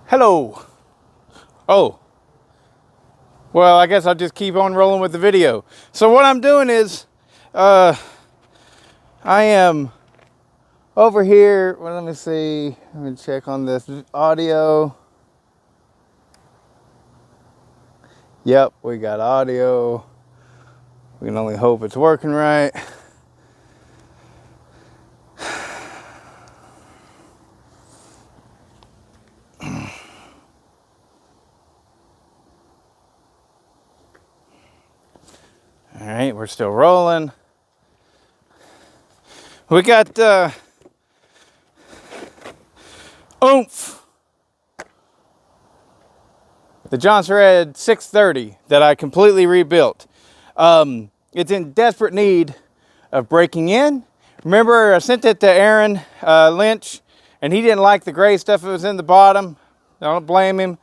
Hello. Oh, well, I guess I'll just keep on rolling with the video. So what I'm doing is, I am over here. Well, let me see. Let me check on this audio. Yep, we got audio. We can only hope it's working right. All right, we're still rolling. We got oomph. The Johnson Red 630 that I completely rebuilt. It's in desperate need of breaking in. Remember, I sent it to Aaron Lynch, and he didn't like the gray stuff that was in the bottom. I don't blame him.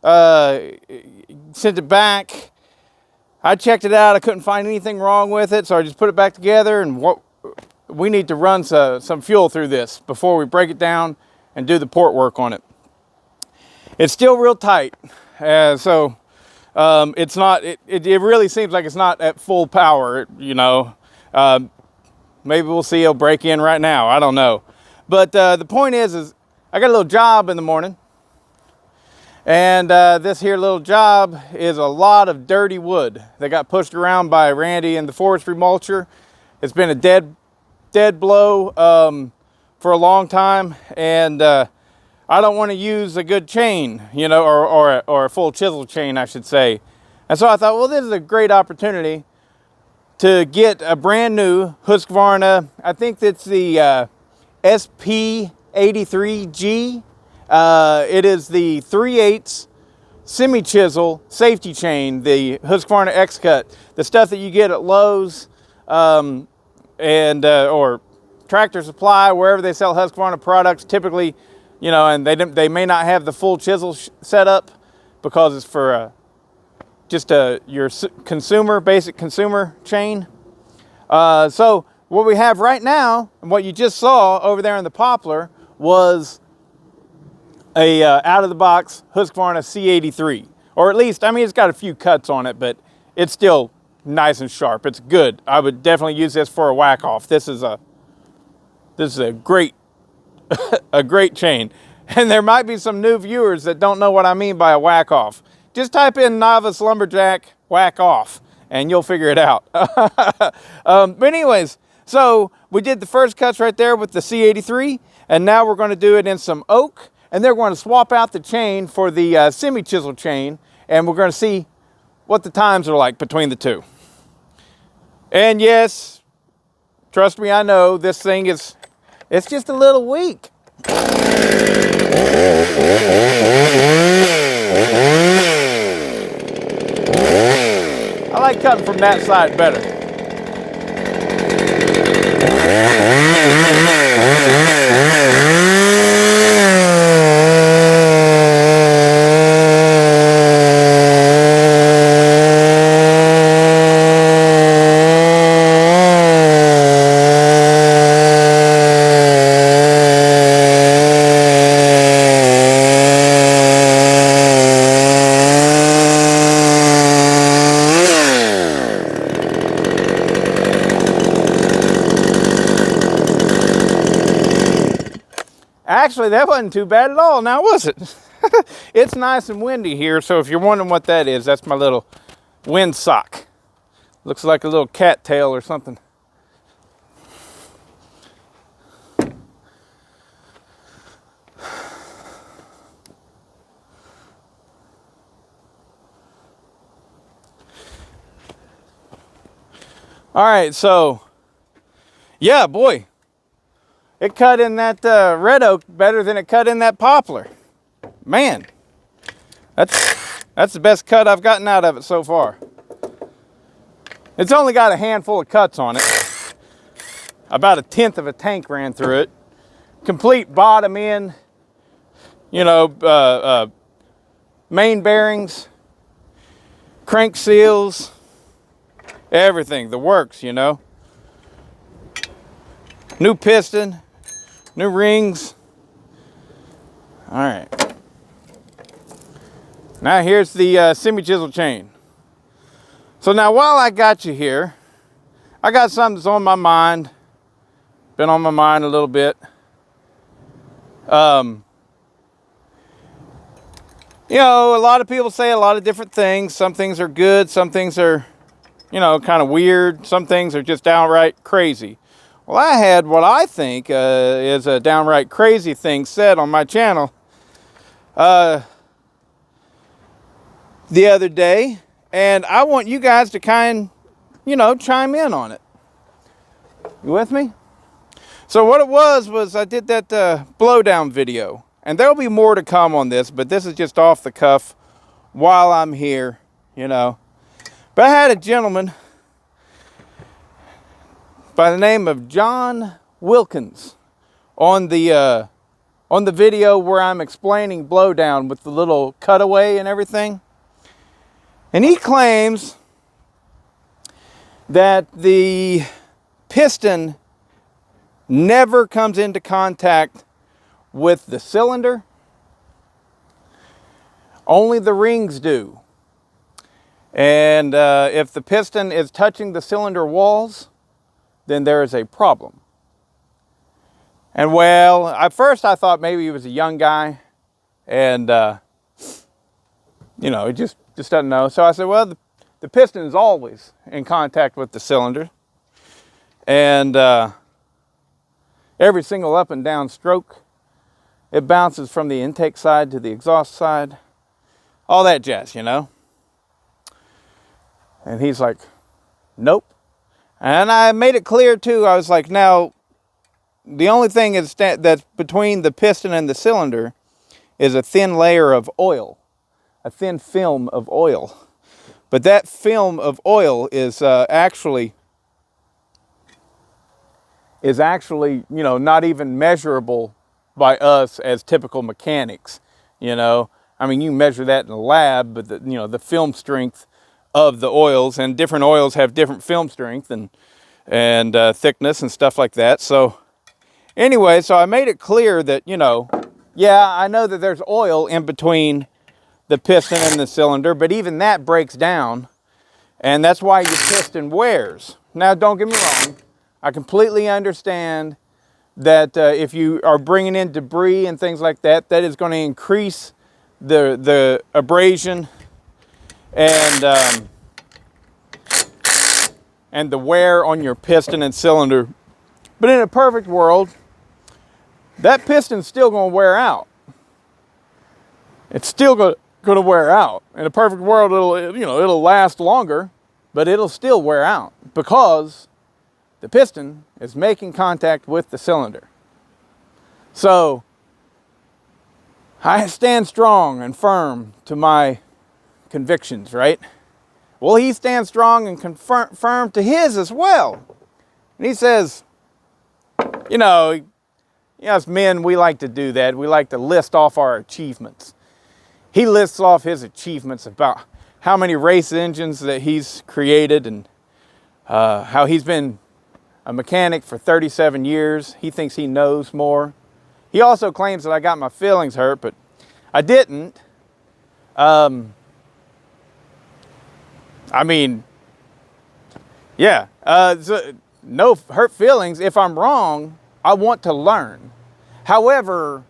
Sent it back. I checked it out. I couldn't find anything wrong with it, so I just put it back together, and we need to run some fuel through this before we break it down and do the port work on it. It's still real tight, so it's not. It really seems like it's not at full power. You know, maybe we'll see it'll break in right now. I don't know, but the point is I got a little job in the morning. And this here little job is a lot of dirty wood that got pushed around by Randy and the forestry mulcher. It's been a dead blow for a long time, and I don't want to use a good chain, you know, or a full chisel chain, I should say. And so I thought, well, this is a great opportunity to get a brand new Husqvarna. I think it's the SP83G. It is the 3/8 semi-chisel safety chain, the Husqvarna X Cut, the stuff that you get at Lowe's or Tractor Supply, wherever they sell Husqvarna products. Typically, you know, and they may not have the full chisel set up because it's for just your basic consumer chain. So what we have right now, and what you just saw over there in the poplar, was a out-of-the-box Husqvarna C83, or at least, I mean, it's got a few cuts on it, but it's still nice and sharp. It's good. I would definitely use this for a whack-off. This is a great a great chain. And there might be some new viewers that don't know what I mean by a whack-off. Just type in novice lumberjack whack-off, and you'll figure it out. But anyways, so we did the first cuts right there with the C83, and now we're going to do it in some oak. And they're going to swap out the chain for the semi-chisel chain, and we're going to see what the times are like between the two. And yes, trust me, I know this thing it's just a little weak. I like cutting from that side better. Actually, that wasn't too bad at all, now was it? It's nice and windy here, so if you're wondering what that is, that's my little wind sock. Looks like a little cat tail or something. All right, so, yeah, boy. It cut in that red oak better than it cut in that poplar. Man, that's the best cut I've gotten out of it so far. It's only got a handful of cuts on it. About 1/10 of a tank ran through it. Complete bottom end, you know, main bearings, crank seals, everything, the works, you know. New piston, new rings. All right. Now here's the semi-chisel chain. So now while I got you here, I got something that's on my mind. Been on my mind a little bit. You know, a lot of people say a lot of different things. Some things are good, some things are, you know, kind of weird. Some things are just downright crazy. Well, I had what I think is a downright crazy thing said on my channel the other day, and I want you guys to chime in on it. You with me? So what it was I did that blowdown video. And there'll be more to come on this, but this is just off the cuff while I'm here, you know. But I had a gentleman by the name of John Wilkins on the video where I'm explaining blowdown with the little cutaway and everything. And he claims that the piston never comes into contact with the cylinder. Only the rings do. And if the piston is touching the cylinder walls, then there is a problem. And well, at first I thought maybe he was a young guy and you know, he just doesn't know. So I said, well, the piston is always in contact with the cylinder, and every single up and down stroke, it bounces from the intake side to the exhaust side. All that jazz, you know. And he's like, nope. And I made it clear too. I was like, now, the only thing is that's between the piston and the cylinder is a thin layer of oil. A thin film of oil. But that film of oil is actually, you know, not even measurable by us as typical mechanics, you know. I mean, you measure that in the lab, but you know, the film strength of the oils, and different oils have different film strength and thickness and stuff like that. So anyway, so I made it clear that, you know, yeah, I know that there's oil in between the piston and the cylinder, but even that breaks down, and that's why your piston wears. Now, don't get me wrong, I completely understand that if you are bringing in debris and things like that, that is going to increase the abrasion and the wear on your piston and cylinder. But in a perfect world, that piston's still going to wear out. It's still going to wear out. In a perfect world, it'll last longer, but it'll still wear out because the piston is making contact with the cylinder. So I stand strong and firm to my convictions, right? Well, he stands strong and firm to his as well. And he says, you know, as men, we like to do that. We like to list off our achievements. He lists off his achievements about how many race engines that he's created and how he's been a mechanic for 37 years. He thinks he knows more. He also claims that I got my feelings hurt, but I didn't. I mean, yeah, so no hurt feelings. If I'm wrong, I want to learn. However,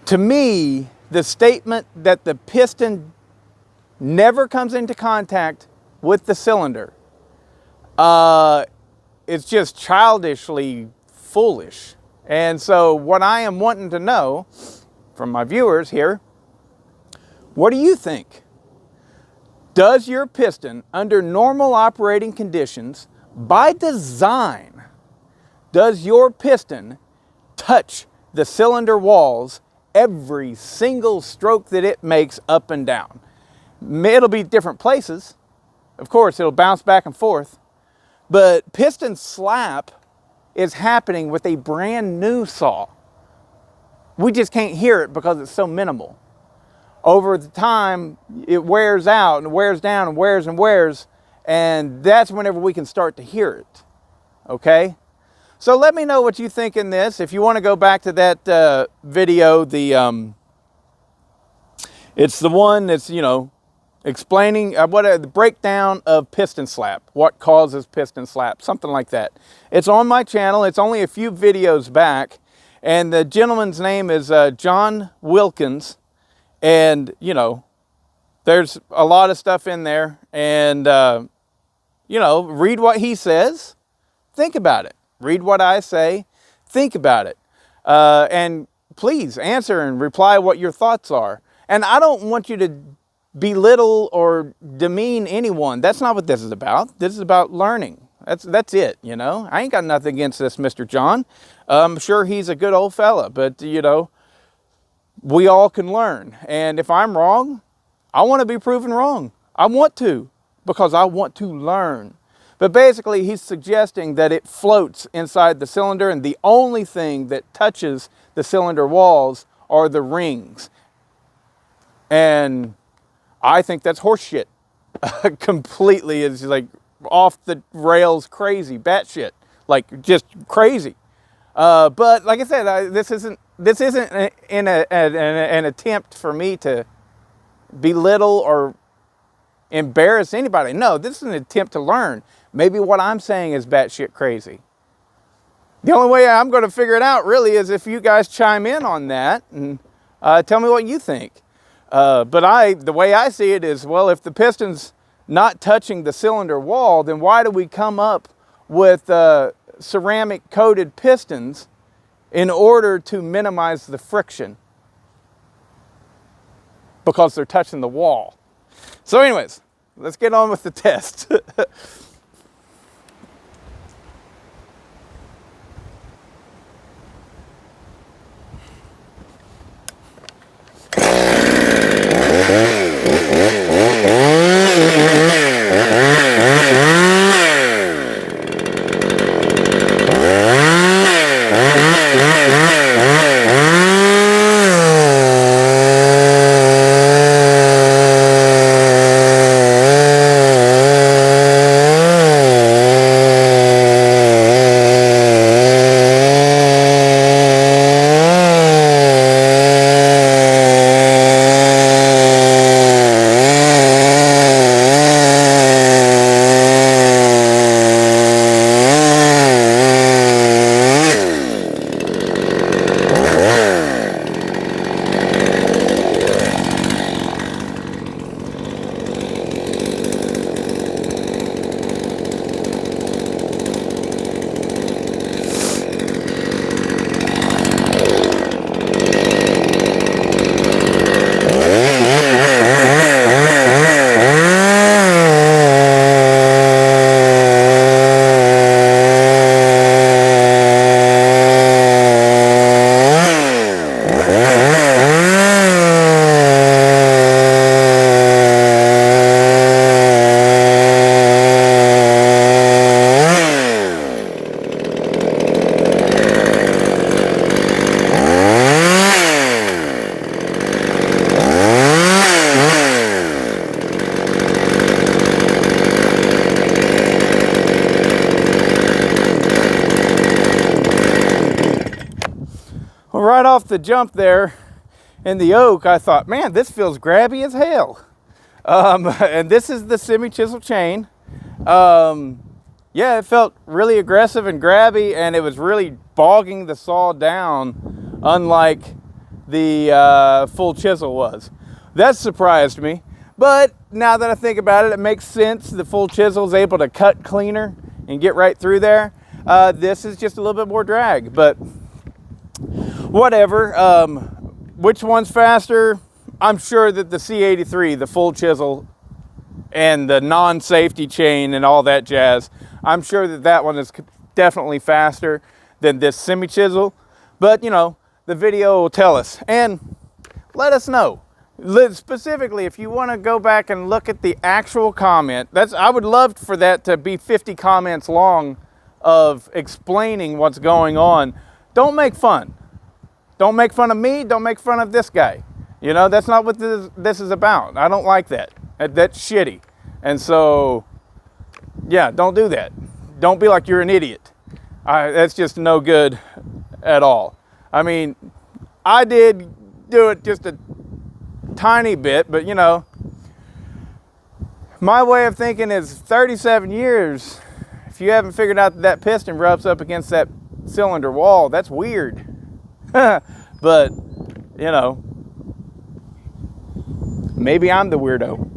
to me, the statement that the piston never comes into contact with the cylinder, it's just childishly foolish. And so what I am wanting to know from my viewers here, what do you think? Does your piston, under normal operating conditions, by design, does your piston touch the cylinder walls every single stroke that it makes up and down? It'll be different places. Of course, it'll bounce back and forth. But piston slap is happening with a brand new saw. We just can't hear it because it's so minimal. Over the time, it wears out and wears down and wears, and that's whenever we can start to hear it. Okay? So let me know what you think in this. If you want to go back to that video, It's the one that's, you know, explaining the breakdown of piston slap, what causes piston slap, something like that. It's on my channel. It's only a few videos back, and the gentleman's name is John Wilkins, and you know, there's a lot of stuff in there, and you know, read what he says, think about it. Read what I say, think about it, and please answer and reply what your thoughts are. And I don't want you to belittle or demean anyone. That's not what this is about. This is about learning. That's it, you know. I ain't got nothing against this Mr. John. I'm sure he's a good old fella, but you know, we all can learn. And if I'm wrong, I want to be proven wrong. I want to, because I want to learn. But basically, he's suggesting that it floats inside the cylinder, and the only thing that touches the cylinder walls are the rings. And I think that's horseshit. Completely is like off the rails crazy, batshit, like just crazy. But like I said, this isn't an attempt for me to belittle or embarrass anybody. No, this is an attempt to learn. Maybe what I'm saying is batshit crazy. The only way I'm going to figure it out really is if you guys chime in on that and tell me what you think. But the way I see it is, well, if the piston's not touching the cylinder wall, then why do we come up with ceramic coated pistons in order to minimize the friction? Because they're touching the wall. So anyways, let's get on with the test. Well, right off the jump there in the oak, I thought, man, this feels grabby as hell. And this is the semi-chisel chain. Yeah, it felt really aggressive and grabby, and it was really bogging the saw down, unlike the full chisel was. That surprised me. But now that I think about it, it makes sense. The full chisel is able to cut cleaner and get right through there. This is just a little bit more drag, but whatever. Which one's faster? I'm sure that the C83, the full chisel, and the non-safety chain and all that jazz, I'm sure that that one is definitely faster than this semi-chisel. But, you know, the video will tell us. And let us know. Specifically, if you want to go back and look at the actual comment, I would love for that to be 50 comments long of explaining what's going on. Don't make fun. Don't make fun of me. Don't make fun of this guy. You know, that's not what this is about. I don't like that. That's shitty. And so, yeah, don't do that. Don't be like you're an idiot. That's just no good at all. I mean, I did do it just a tiny bit, but you know, my way of thinking is 37 years. If you haven't figured out that piston rubs up against that cylinder wall, that's weird. But, you know, maybe I'm the weirdo.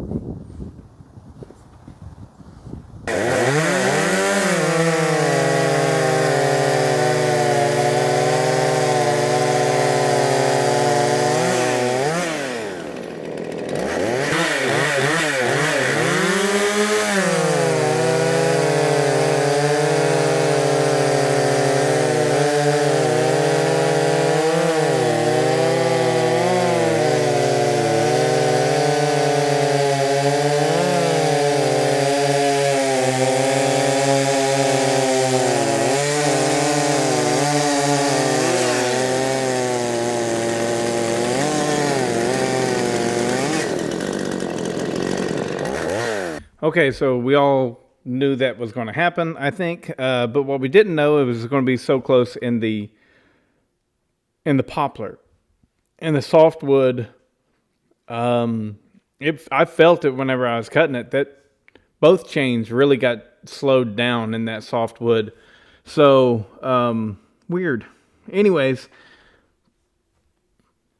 Okay, so we all knew that was going to happen, I think. But what we didn't know, it was going to be so close in the poplar. And the softwood, I felt it whenever I was cutting it, that both chains really got slowed down in that softwood. So, weird. Anyways,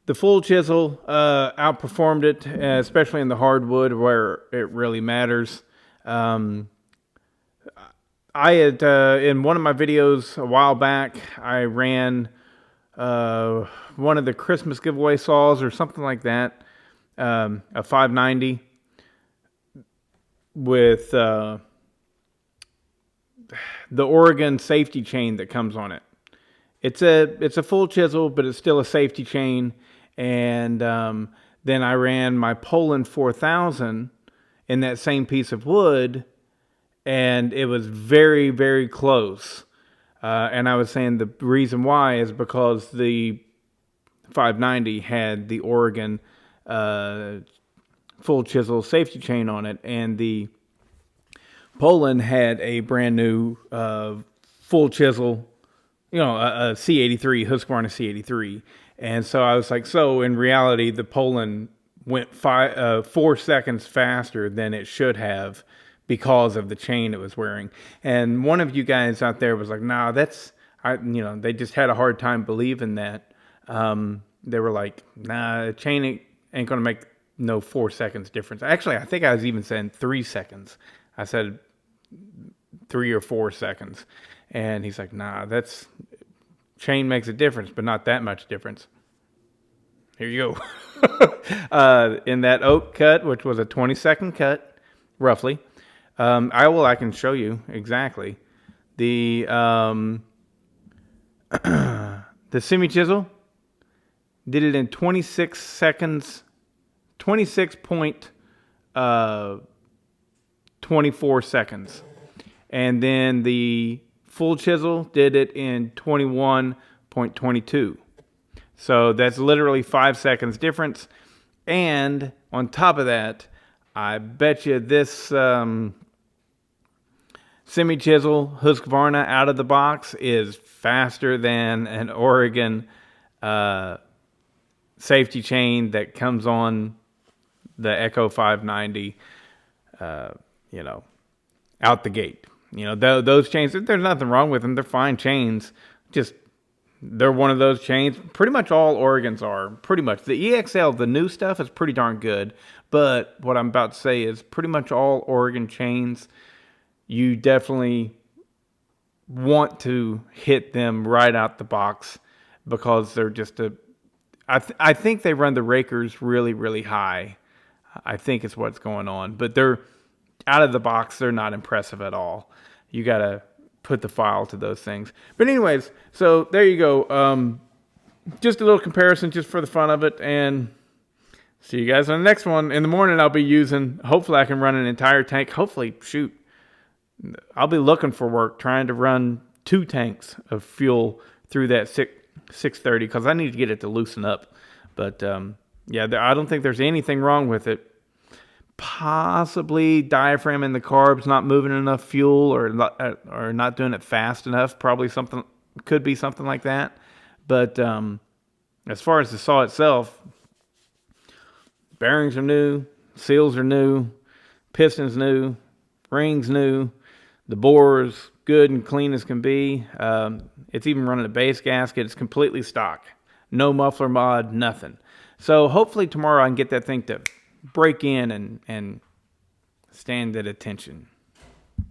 the full chisel outperformed it, especially in the hardwood where it really matters. I had, in one of my videos a while back, I ran one of the Christmas giveaway saws or something like that, a 590 with the Oregon safety chain that comes on it. It's a full chisel, but it's still a safety chain. And then I ran my Poland 4000 in that same piece of wood, and it was very, very close. And I was saying the reason why is because the 590 had the Oregon full chisel safety chain on it, and the Poland had a brand new full chisel, you know, a C83, Husqvarna C83. And so I was like, so in reality, the Poland went 4 seconds faster than it should have because of the chain it was wearing. And one of you guys out there was like, nah, they just had a hard time believing that. They were like, nah, the chain ain't going to make no 4 seconds difference. Actually, I think I was even saying 3 seconds. I said 3 or 4 seconds. And he's like, nah, chain makes a difference, but not that much difference. Here you go. In that oak cut, which was a 20-second cut, roughly, I can show you exactly. The semi-chisel did it in 26 seconds, 26.24 seconds. And then the full chisel did it in 21.22. So that's literally 5 seconds difference. And on top of that, I bet you this semi-chisel Husqvarna out of the box is faster than an Oregon safety chain that comes on the Echo 590, out the gate. Those chains, there's nothing wrong with them. They're fine chains. Just, they're one of those chains. Pretty much all Oregons are. Pretty much. The EXL, the new stuff, is pretty darn good. But what I'm about to say is pretty much all Oregon chains, you definitely want to hit them right out the box because they're just I think they run the rakers really, really high. I think it's what's going on. But they're out of the box, they're not impressive at all. You got to put the file to those things. But anyways, so there you go. Just a little comparison just for the fun of it. And see you guys on the next one. In the morning, I'll be using, hopefully I can run an entire tank. Hopefully, shoot, I'll be looking for work trying to run 2 tanks of fuel through that 630 because I need to get it to loosen up. But yeah, I don't think there's anything wrong with it. Possibly diaphragm in the carb's not moving enough fuel or not doing it fast enough. Probably could be something like that. But as far as the saw itself, Bearings are new, seals are new, pistons new, rings new, the bore is good and clean as can be. It's even running a base gasket. It's completely stock. No muffler mod, nothing. So hopefully tomorrow I can get that thing to break in and stand at attention.